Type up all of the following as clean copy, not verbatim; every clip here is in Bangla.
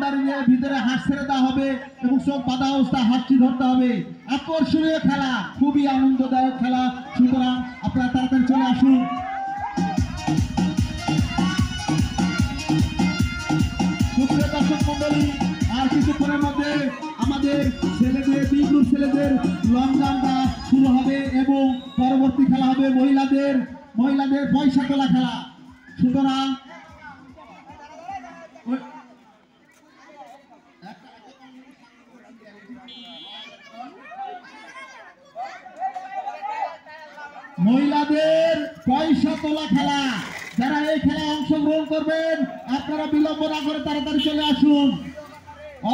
বাউন্ডারি নিয়ে ভিতরে হাত ছেড়ে দেওয়া হবে এবং সব বাধা অবস্থায় হাতটি ধরতে হবে। আকর্ষণীয় খেলা, খুবই আনন্দদায়ক খেলা। সুতরাং আপনারা তাড়াতাড়ি চলে আসুন। সুপ্রিয় দর্শক মন্ডলী, আর কিছুক্ষণের মধ্যে আমাদের ছেলেদের বি গ্রুপ ছেলেদের লং জাম্পটা শুরু হবে এবং পরবর্তী খেলা হবে মহিলাদের পয়সা তোলা খেলা। সুতরাং মহিলাদের পয়সা তোলা খেলা, যারা এই খেলায় অংশগ্রহণ করবেন আপনারা বিলম্ব না করে তাড়াতাড়ি চলে আসুন।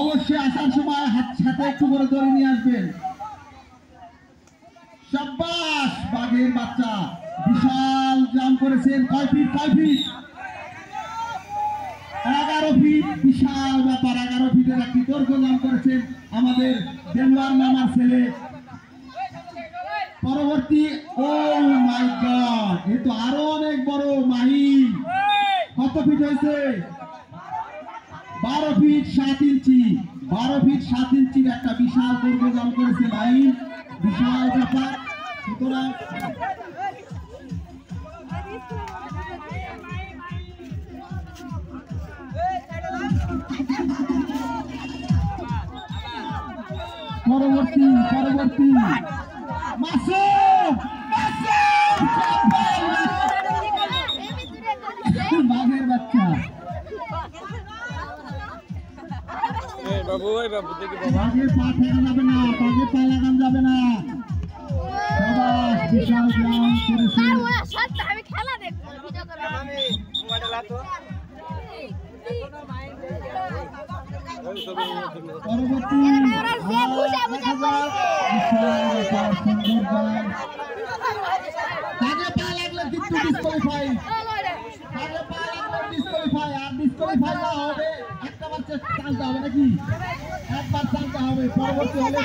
অবশ্যই আসার সময় হাতে একটু করে দড়ি নিয়ে আসবেন। শাবাশ, বাঘের বাচ্চা বিশাল জাম্প করেছেন। কয় ফিট? 11 ফিট। বিশাল ব্যাপার, 11 ফিটের একটি দৈর্ঘ্য জাম্প করেছেন আমাদের দেলোয়ার মামার ছেলে। পরবর্তী, ও মাই গড, এ তো আরো অনেক বড় মাহিম। কত ফিট হয়েছে? 12 ফিট 7 ইঞ্চি। 12 ফিট 7 ইঞ্চির একটা বিশাল দৈর্ঘ্য জাম্প করেছে মাহিম। বিশাল ব্যাপার। সুতরাং পরবর্তী মাসুম বাঘের বাচ্চা। বাঘের পা ফেলা যাবে না, বাঘের পা লাগানো যাবে না। বিশাল গ্রাউন্ড করেছে। পরবর্তী পা লাগলে কিন্তু ডিসকোয়ালিফাই। আর ডিসকোয়ালিফাই না হবে, একবার চালতে হবে নাকি? একবার চালতে হবে। পরবর্তী হলে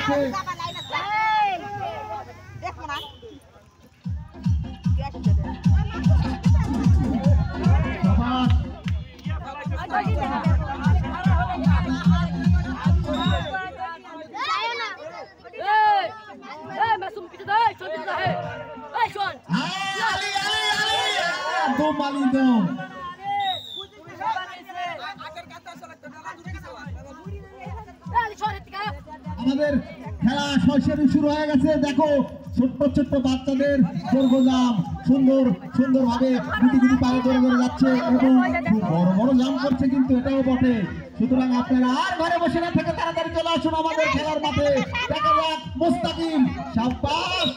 আমাদের খেলা সরাসরি শুরু হয়ে গেছে। দেখো ছোট্ট বাচ্চাদের দৈর্ঘ্য সুন্দরভাবে গুটি পায়ে ধরে যাচ্ছে এবং বড় জাম্প করছে, কিন্তু এটাও বটে। সুতরাং আপনারা আর ঘরে বসে না থেকে তাড়াতাড়ি চলে আসুন আমাদের খেলার মাঠে। দেখা যাক মুস্তাকিম। শাবাশ।